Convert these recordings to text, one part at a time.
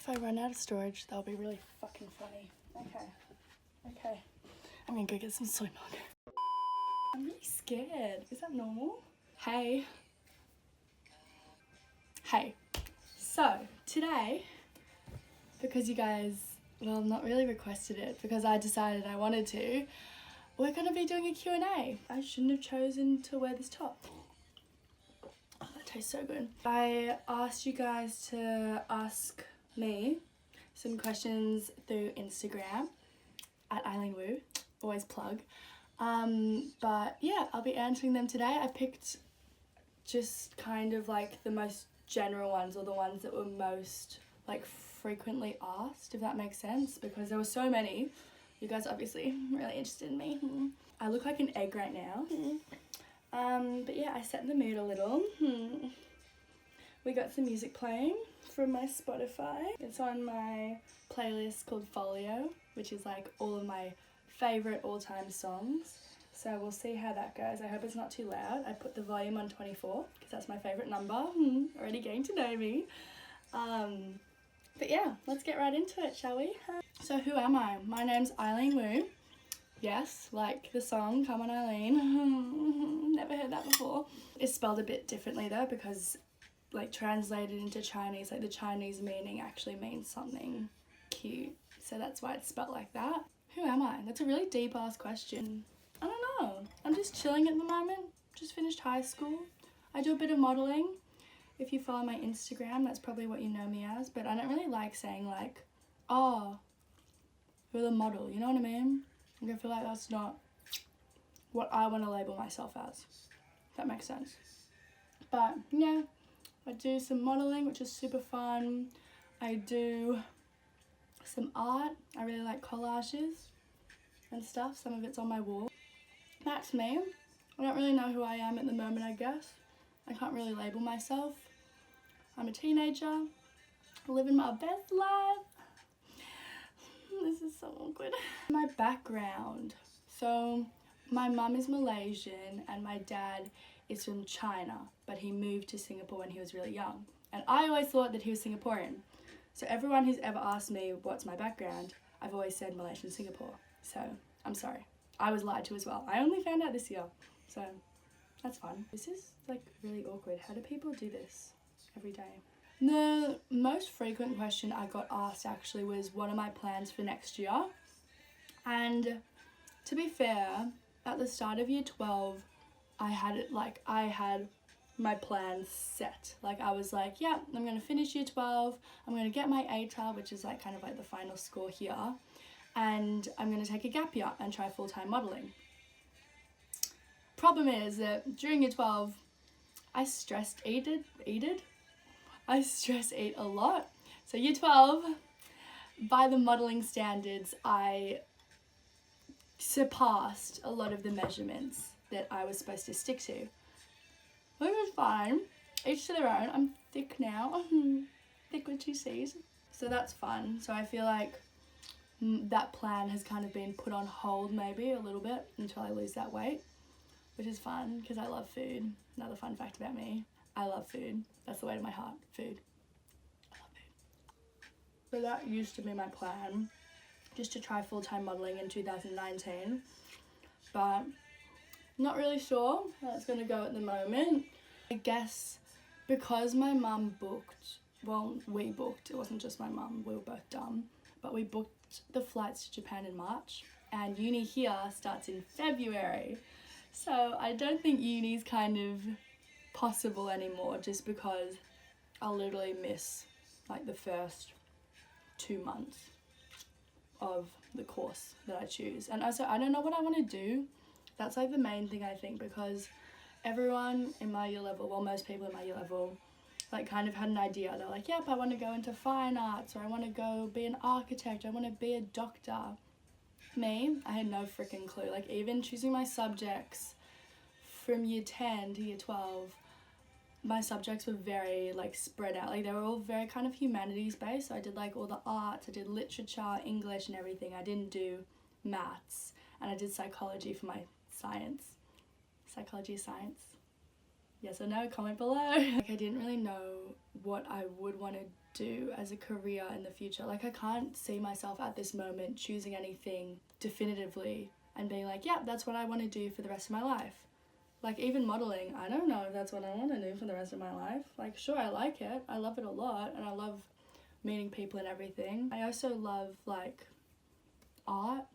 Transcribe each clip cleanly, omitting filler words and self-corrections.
If I run out of storage, that'll be really fucking funny. Okay. I'm gonna go get some soy milk. I'm really scared. Is that normal? Hey. So, today, because you guys, well, not really requested it, because I decided I wanted to, we're gonna be doing a Q&A. I shouldn't have chosen to wear this top. Oh, that tastes so good. I asked you guys to ask me some questions through Instagram at Eileen Wu, always plug. But yeah, I'll be answering them today. I picked just kind of like the most general ones, or the ones that were most like frequently asked, if that makes sense, because there were so many. You guys obviously really interested in me. I look like an egg right now. But yeah, I set the mood a little. We got some music playing from my Spotify. It's on my playlist called Folio, which is like all of my favourite all-time songs. So we'll see how that goes. I hope it's not too loud. I put the volume on 24 because that's my favourite number. Already getting to know me. But yeah, let's get right into it, shall we? So who am I? My name's Eileen Wu. Yes, like the song, Come On Eileen. Never heard that before. It's spelled a bit differently though, because like translated into Chinese, like the Chinese meaning actually means something cute. So that's why it's spelled like that. Who am I? That's a really deep ass question. I don't know. I'm just chilling at the moment. Just finished high school. I do a bit of modelling. If you follow my Instagram, that's probably what you know me as. But I don't really like saying like, oh, you're the model. You know what I mean? I feel like that's not what I want to label myself as. If that makes sense. But yeah, I do some modelling, which is super fun. I do some art. I really like collages and stuff. Some of it's on my wall. That's me. I don't really know who I am at the moment, I guess. I can't really label myself. I'm a teenager, living my best life. This is so awkward. My background. So my mum is Malaysian and my dad is from China, but he moved to Singapore when he was really young. And I always thought that he was Singaporean. So everyone who's ever asked me what's my background, I've always said Malaysian Singapore. So I'm sorry. I was lied to as well. I only found out this year. So that's fun. This is like really awkward. How do people do this every day? The most frequent question I got asked actually was, what are my plans for next year? And to be fair, at the start of year 12, I had my plans set. Like I was like, yeah, I'm gonna finish year 12, I'm gonna get my ATAR, which is like kind of like the final score here, and I'm gonna take a gap year and try full-time modelling. Problem is that during year 12, I stress ate a lot. So year 12, by the modelling standards, I surpassed a lot of the measurements that I was supposed to stick to. Which was fine. Each to their own. I'm thick now. Thick with 2 C's. So that's fun. So I feel like that plan has kind of been put on hold maybe a little bit until I lose that weight, which is fun because I love food. Another fun fact about me, I love food. That's the way to my heart, food. I love food. So that used to be my plan, just to try full-time modelling in 2019, but not really sure how it's going to go at the moment. I guess because my mum booked, well, we booked, it wasn't just my mum, we were both dumb, but we booked the flights to Japan in March, and uni here starts in February. So I don't think uni's kind of possible anymore, just because I'll literally miss like the first 2 months of the course that I choose. And also I don't know what I want to do. That's like the main thing, I think, because everyone in my year level, well, most people in my year level, like kind of had an idea. They're like, yep, I want to go into fine arts, or I want to go be an architect, I want to be a doctor. Me, I had no freaking clue. Like even choosing my subjects from year 10 to year 12, my subjects were very like spread out. Like they were all very kind of humanities based. So I did like all the arts, I did literature, English and everything. I didn't do maths, and I did psychology for my science. Psychology is science. Yes or no, comment below. Like I didn't really know what I would want to do as a career in the future. Like, I can't see myself at this moment choosing anything definitively and being like, yeah, that's what I want to do for the rest of my life. Like, even modelling, I don't know if that's what I want to do for the rest of my life. Like, sure, I like it. I love it a lot, and I love meeting people and everything. I also love, like, art.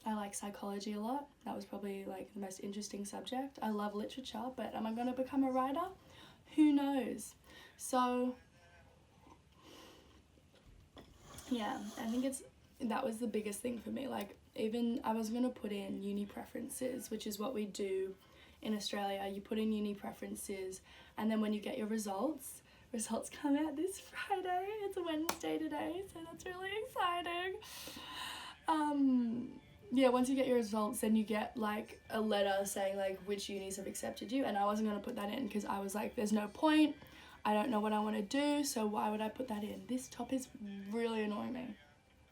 I like psychology a lot. That was probably, like, the most interesting subject. I love literature, but am I going to become a writer? Who knows? So, yeah, I think that was the biggest thing for me. Like, even I was going to put in uni preferences, which is what we do in Australia. You put in uni preferences, and then when you get your results come out this Friday. It's a Wednesday today, so that's really exciting. Yeah, once you get your results, then you get like a letter saying like which unis have accepted you, and I wasn't going to put that in because I was like, there's no point. I don't know what I want to do, so why would I put that in? This top is really annoying me.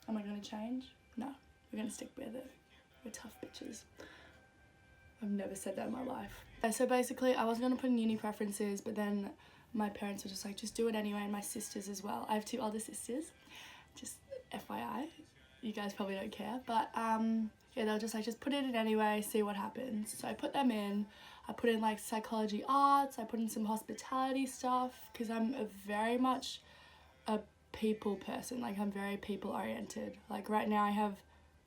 Am I going to change? No, we're going to stick with it. We're tough bitches. I've never said that in my life. So basically, I wasn't going to put in uni preferences, but then my parents were just like, just do it anyway, and my sisters as well. I have 2 older sisters, just FYI. You guys probably don't care, but yeah, they were just like, just put it in anyway, see what happens. So I put them in. I put in like psychology arts, I put in some hospitality stuff, because I'm very much a people person. Like, I'm very people oriented. Like, right now I have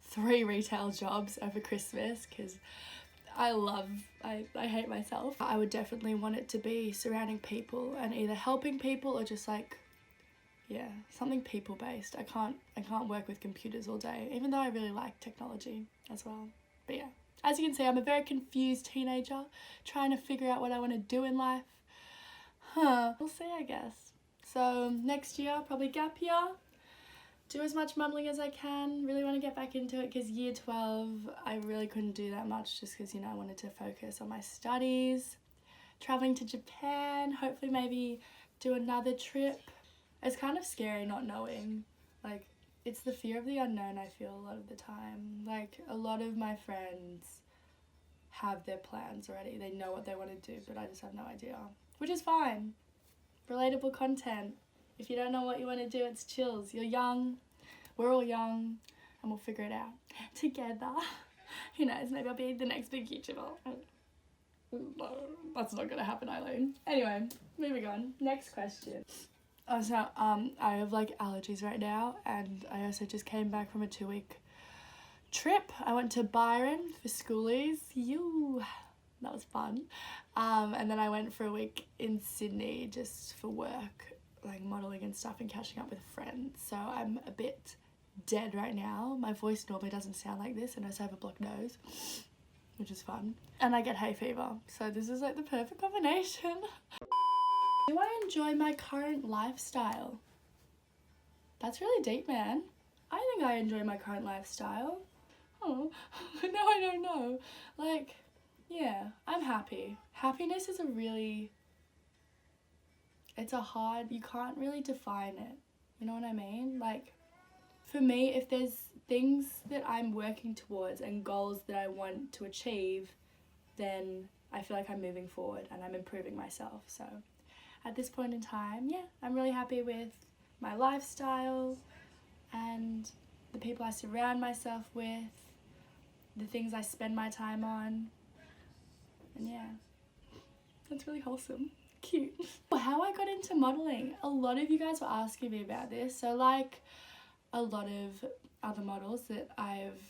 3 retail jobs over Christmas because I hate myself. I would definitely want it to be surrounding people and either helping people or just like, yeah, something people based. I can't work with computers all day, even though I really like technology as well. But yeah, as you can see, I'm a very confused teenager trying to figure out what I want to do in life. We'll see, I guess. So next year, probably gap year. Do as much modelling as I can. Really want to get back into it because year 12, I really couldn't do that much just because, you know, I wanted to focus on my studies. Travelling to Japan, hopefully maybe do another trip. It's kind of scary not knowing. Like, it's the fear of the unknown, I feel, a lot of the time. Like, a lot of my friends have their plans already. They know what they want to do, but I just have no idea. Which is fine. Relatable content. If you don't know what you want to do, it's chills. You're young, we're all young, and we'll figure it out together. Who knows, maybe I'll be the next big YouTuber. That's not gonna happen, Eileen. Anyway, moving on. Next question. Oh, so, I have like allergies right now, and I also just came back from a 2-week trip. I went to Byron for schoolies. That was fun. And then I went for a week in Sydney just for work, like modelling and stuff and catching up with friends. So I'm a bit dead right now. My voice normally doesn't sound like this, and I also have a blocked nose, which is fun. And I get hay fever, so this is like the perfect combination. Do I enjoy my current lifestyle? That's really deep, man. I think I enjoy my current lifestyle. Oh, no, I don't know. Like, yeah, I'm happy. Happiness is you can't really define it. You know what I mean? Like, for me, if there's things that I'm working towards and goals that I want to achieve, then I feel like I'm moving forward and I'm improving myself. So at this point in time, yeah, I'm really happy with my lifestyle and the people I surround myself with, the things I spend my time on, and yeah, that's really wholesome. Cute. How I got into modelling. A lot of you guys were asking me about this. So like a lot of other models that I've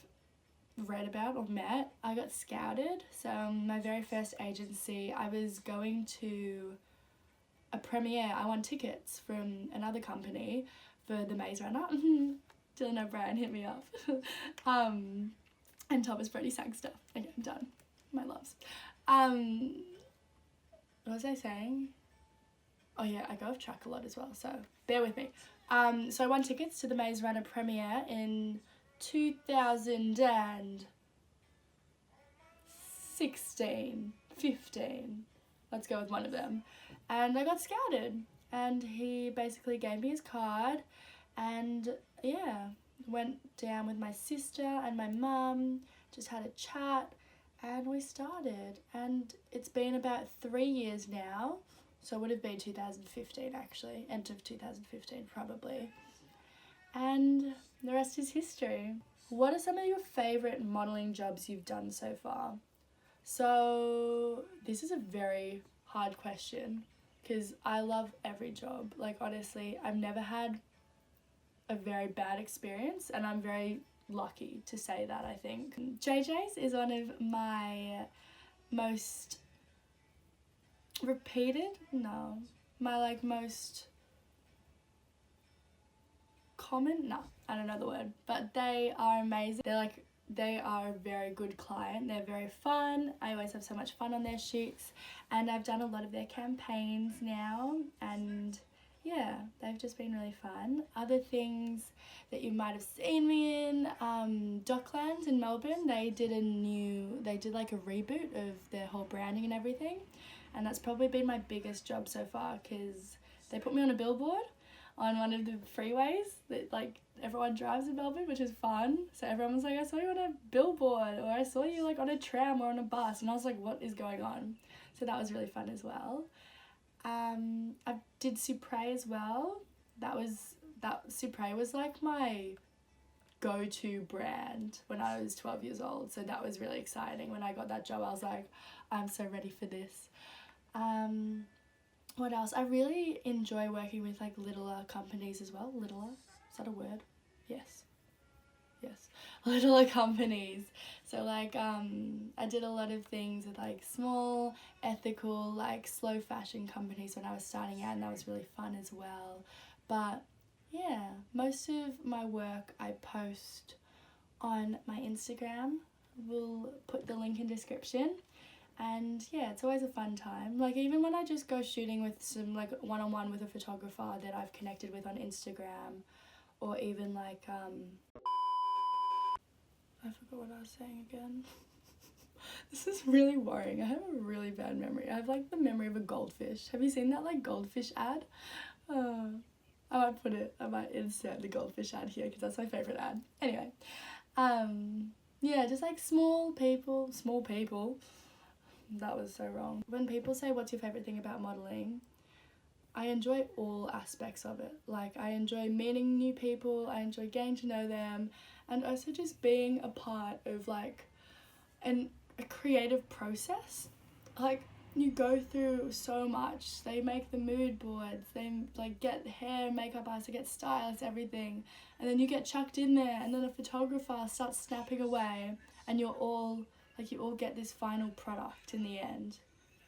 read about or met, I got scouted. So my very first agency, I was going to a premiere. I won tickets from another company for the Maze Runner. Dylan O'Brien hit me up. And Thomas Brody sang stuff. Okay, I'm done. My loves. What was I saying? Oh yeah, I go off track a lot as well, so bear with me. So I won tickets to the Maze Runner premiere in 2016, 15. Let's go with one of them. And I got scouted, and he basically gave me his card, and yeah, went down with my sister and my mum, just had a chat, and we started. And it's been about 3 years now So it would have been 2015 actually, end of 2015 probably. And the rest is history. What are some of your favourite modelling jobs you've done so far? So this is a very hard question because I love every job. Like honestly, I've never had a very bad experience and I'm very lucky to say that, I think. JJ's is one of my most most common, I don't know the word, but they are amazing. They are a very good client. They're very fun. I always have so much fun on their shoots, and I've done a lot of their campaigns now, and yeah, they've just been really fun. Other things that you might have seen me in, Docklands in Melbourne, they did like a reboot of their whole branding and everything, and that's probably been my biggest job so far because they put me on a billboard on one of the freeways that like everyone drives in Melbourne, which is fun. So everyone was like, I saw you on a billboard, or I saw you like on a tram or on a bus, and I was like, what is going on? So that was really fun as well. I did Supre as well. Supre was like my go-to brand when I was 12 years old, so that was really exciting. When I got that job, I was like, I'm so ready for this. What else? I really enjoy working with like littler companies as well. Littler? Is that a word? Yes. Littler companies. So like I did a lot of things with like small, ethical, like slow fashion companies when I was starting out, and that was really fun as well. But yeah, most of my work I post on my Instagram. We'll put the link in description. And yeah, it's always a fun time. Like even when I just go shooting with some like one-on-one with a photographer that I've connected with on Instagram, or even like I forgot what I was saying again. This is really worrying. I have a really bad memory. I have like the memory of a goldfish. Have you seen that like goldfish ad? I might insert the goldfish ad here because that's my favourite ad. Anyway, yeah, just like small people. That was so wrong. When people say, what's your favourite thing about modelling? I enjoy all aspects of it. Like I enjoy meeting new people, I enjoy getting to know them, and also just being a part of like a creative process. Like you go through so much. They make the mood boards, they like get hair, makeup artists, they get stylists, everything, and then you get chucked in there, and then a photographer starts snapping away, and you all get this final product in the end.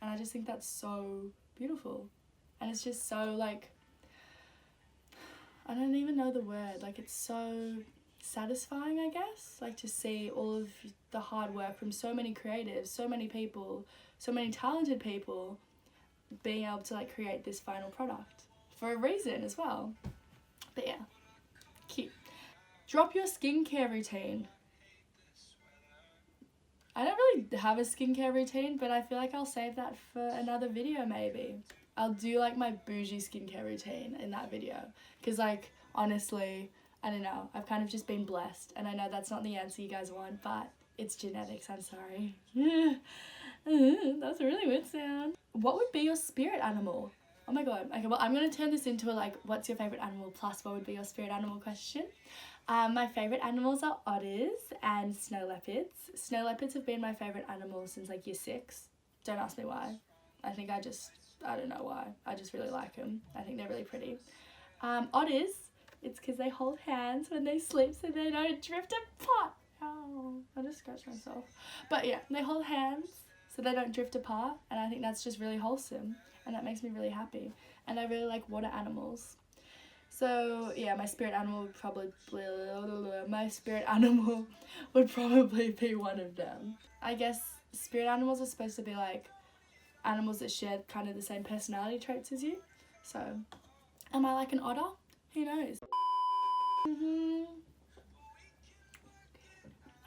And I just think that's so beautiful. And it's just so like, I don't even know the word, like it's so satisfying, I guess, like to see all of the hard work from so many creatives, so many people, so many talented people being able to like create this final product for a reason as well. But yeah, cute. Drop your skincare routine. I don't really have a skincare routine, but I feel like I'll save that for another video maybe. I'll do like my bougie skincare routine in that video. Because like, honestly, I don't know, I've kind of just been blessed. And I know that's not the answer you guys want, but it's genetics, I'm sorry. That's a really weird sound. What would be your spirit animal? Oh my god. Okay, well I'm going to turn this into a like, what's your favourite animal plus what would be your spirit animal question. My favourite animals are otters and snow leopards. Snow leopards have been my favourite animal since like year 6. Don't ask me why. I don't know why. I just really like them. I think they're really pretty. Otters, it's because they hold hands when they sleep so they don't drift apart. Oh, I just scratched myself. But yeah, they hold hands so they don't drift apart, and I think that's just really wholesome, and that makes me really happy. And I really like water animals. So yeah, my spirit animal would probably be one of them. I guess spirit animals are supposed to be like animals that share kind of the same personality traits as you. So, am I like an otter? Who knows?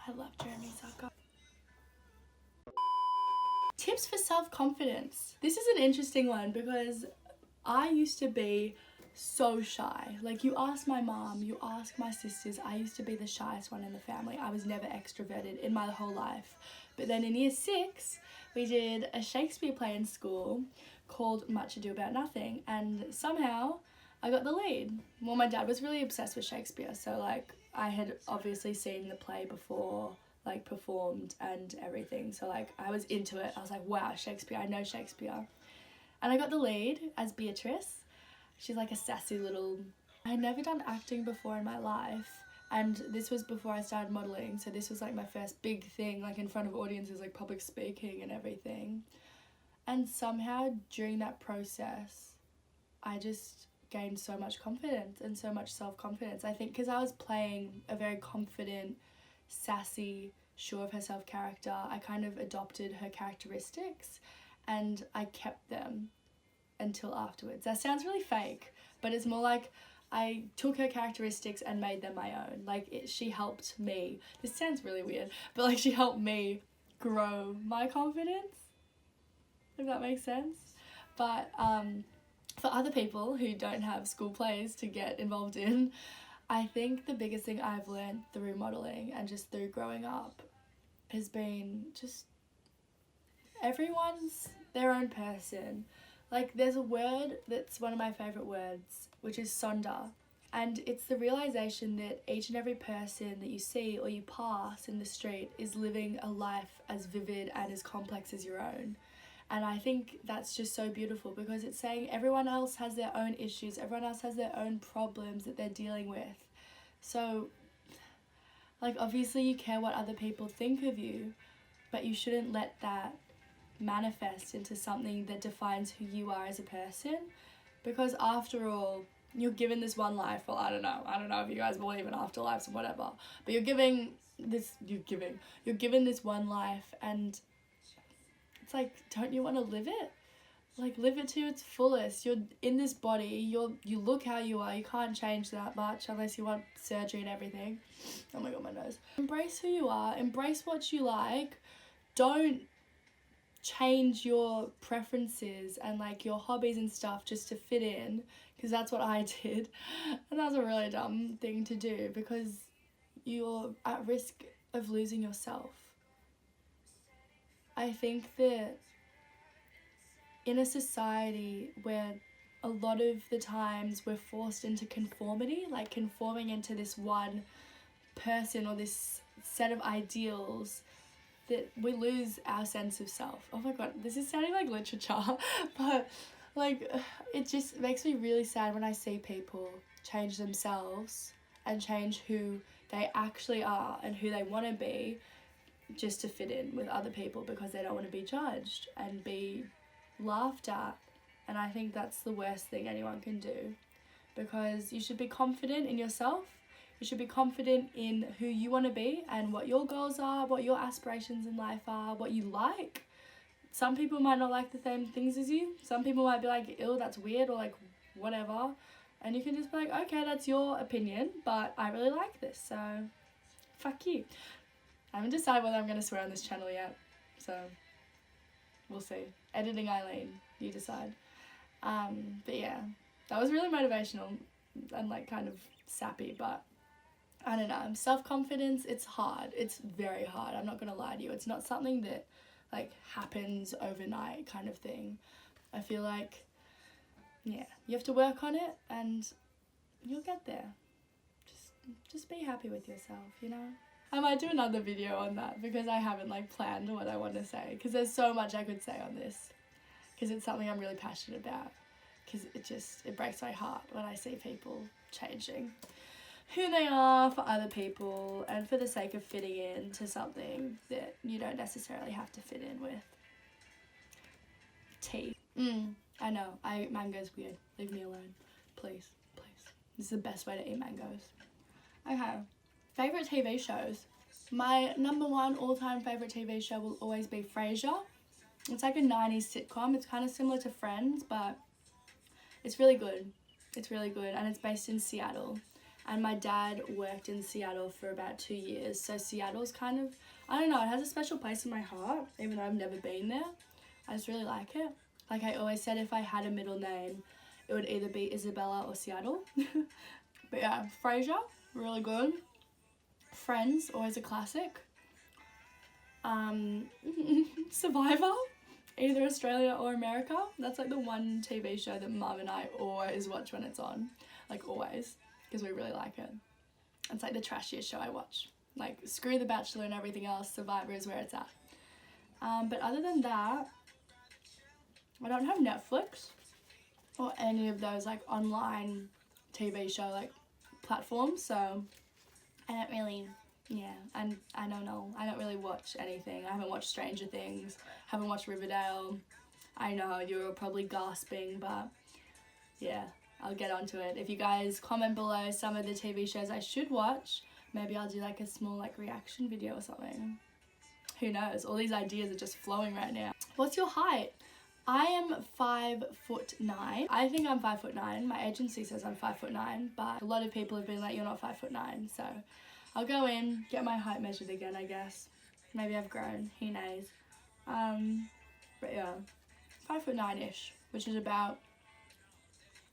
I love Jeremy Zucker. Tips for self-confidence. This is an interesting one because I used to be so shy. Like you ask my mom, you ask my sisters, I used to be the shyest one in the family. I was never extroverted in my whole life. But then in year 6, we did a Shakespeare play in school called Much Ado About Nothing, and somehow I got the lead. Well, my dad was really obsessed with Shakespeare, so like I had obviously seen the play before, like performed and everything, so like I was into it. I was like, wow, Shakespeare, I know Shakespeare. And I got the lead as Beatrice. She's like a sassy little... I had never done acting before in my life, and this was before I started modelling, so this was like my first big thing, like in front of audiences, like public speaking and everything. And somehow during that process, I just gained so much confidence and so much self-confidence. I think because I was playing a very confident, sassy, sure of herself character, I kind of adopted her characteristics and I kept them until afterwards. That sounds really fake, but it's more like I took her characteristics and made them my own. Like she helped me. This sounds really weird, but like she helped me grow my confidence, if that makes sense. But for other people who don't have school plays to get involved in, I think the biggest thing I've learned through modelling and just through growing up has been just everyone's their own person. Like there's a word that's one of my favourite words, which is sonder. And it's the realisation that each and every person that you see or you pass in the street is living a life as vivid and as complex as your own. And I think that's just so beautiful because it's saying everyone else has their own issues, everyone else has their own problems that they're dealing with. So, like, obviously you care what other people think of you, but you shouldn't let that manifest into something that defines who you are as a person. Because after all, you're given this one life. Well, I don't know if you guys believe in afterlives or whatever, but you're given this one life, and it's like, don't you want to live it? Like, live it to its fullest. You're in this body, you look how you are, you can't change that much unless you want surgery and everything. Oh my god, my nose. Embrace who you are, embrace what you like. Don't change your preferences and like your hobbies and stuff just to fit in, because that's what I did, and that's a really dumb thing to do because you're at risk of losing yourself. I think that in a society where a lot of the times we're forced into conformity, like conforming into this one person or this set of ideals, that we lose our sense of self. Oh my god, this is sounding like literature, but like it just makes me really sad when I see people change themselves and change who they actually are and who they want to be just to fit in with other people because they don't want to be judged and be laughed at. And I think that's the worst thing anyone can do, because you should be confident in yourself. You should be confident in who you want to be and what your goals are, what your aspirations in life are, what you like. Some people might not like the same things as you. Some people might be like, ew, that's weird, or like whatever. And you can just be like, okay, that's your opinion, but I really like this, so fuck you. I haven't decided whether I'm going to swear on this channel yet, so we'll see. Editing Eileen, you decide. But yeah, that was really motivational and like kind of sappy, but I don't know. Self-confidence, it's hard. It's very hard. I'm not going to lie to you. It's not something that like happens overnight kind of thing. I feel like, yeah, you have to work on it and you'll get there. Just be happy with yourself, you know? I might do another video on that because I haven't like planned what I want to say, because there's so much I could say on this, because it's something I'm really passionate about, because it breaks my heart when I see people changing who they are for other people and for the sake of fitting in to something that you don't necessarily have to fit in with. Tea. I know, mango's weird. Leave me alone. Please. This is the best way to eat mangoes. Okay. Favourite TV shows. My number one all-time favourite TV show will always be Frasier. It's like a 90s sitcom. It's kind of similar to Friends, but it's really good. It's really good, and it's based in Seattle. And my dad worked in Seattle for about 2 years, so Seattle's kind of, I don't know, it has a special place in my heart, even though I've never been there. I just really like it. Like I always said, if I had a middle name, it would either be Isabella or Seattle. But yeah, Frasier, really good. Friends, always a classic. Survivor, either Australia or America. That's like the one TV show that Mum and I always watch when it's on, like always, because we really like it. It's like the trashiest show I watch. Like, screw The Bachelor and everything else, Survivor is where it's at. But other than that, I don't have Netflix or any of those like online TV show like platforms, so I don't really, and I don't know, I don't really watch anything. I haven't watched Stranger Things, haven't watched Riverdale. I know you're probably gasping, but yeah, I'll get onto it. If you guys comment below some of the TV shows I should watch, maybe I'll do like a small like reaction video or something. Who knows? All these ideas are just flowing right now. What's your height? I am 5'9". I think I'm 5'9". My agency says I'm 5'9", but a lot of people have been like, you're not 5'9". So I'll go in, get my height measured again, I guess. Maybe I've grown, who knows. But yeah, 5'9"-ish, which is about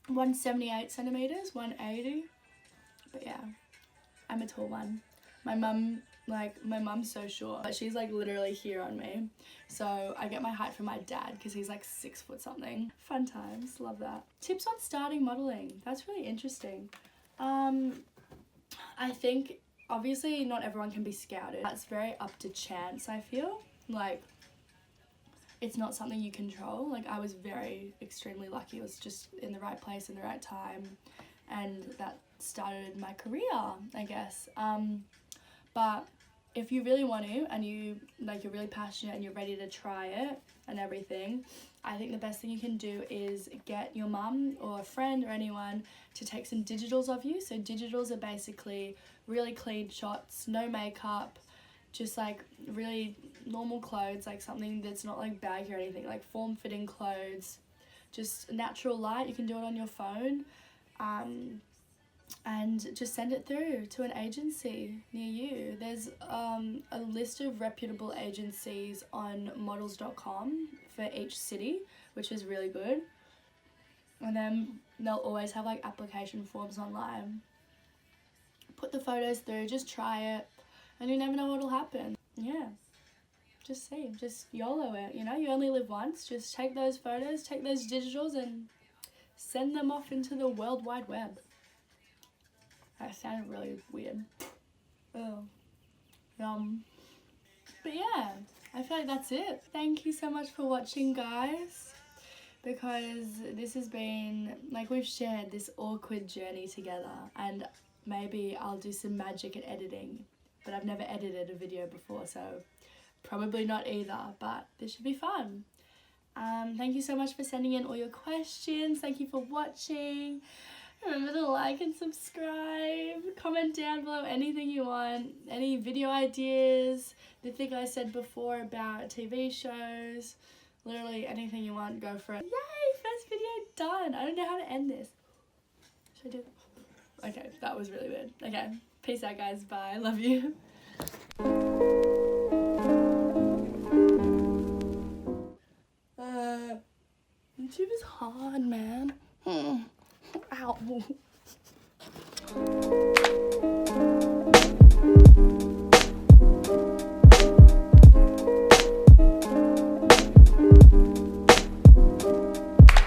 178 centimeters, 180. But yeah, I'm a tall one. My mum's so short, but she's like literally here on me. So I get my height from my dad because he's like 6 foot something. Fun times, love that. Tips on starting modeling. That's really interesting. I think obviously not everyone can be scouted. That's very up to chance, I feel. Like, it's not something you control. Like, I was very extremely lucky. I was just in the right place in the right time, and that started my career, I guess. But if you really want to, and you're really passionate and you're ready to try it and everything, I think the best thing you can do is get your mum or a friend or anyone to take some digitals of you. So digitals are basically really clean shots, no makeup, just like really normal clothes, like something that's not like baggy or anything, like form-fitting clothes, just natural light. You can do it on your phone. And just send it through to an agency near you. There's a list of reputable agencies on models.com for each city, which is really good. And then they'll always have like application forms online. Put the photos through, just try it, and you never know what'll happen. Yeah, just see, just YOLO it, you know? You only live once. Just take those photos, take those digitals, and send them off into the World Wide Web. That sounded really weird. Oh. But yeah, I feel like that's it. Thank you so much for watching, guys, because this has been, like, we've shared this awkward journey together, and maybe I'll do some magic at editing, but I've never edited a video before, so probably not either, but this should be fun. Thank you so much for sending in all your questions. Thank you for watching. Remember to like and subscribe. Comment down below anything you want, any video ideas, the thing I said before about TV shows, literally anything you want, go for it. Yay, first video done. I don't know how to end this. Should I do? Okay, that was really weird. Okay, peace out, guys. Bye. Love you. YouTube is hard, man. Ow.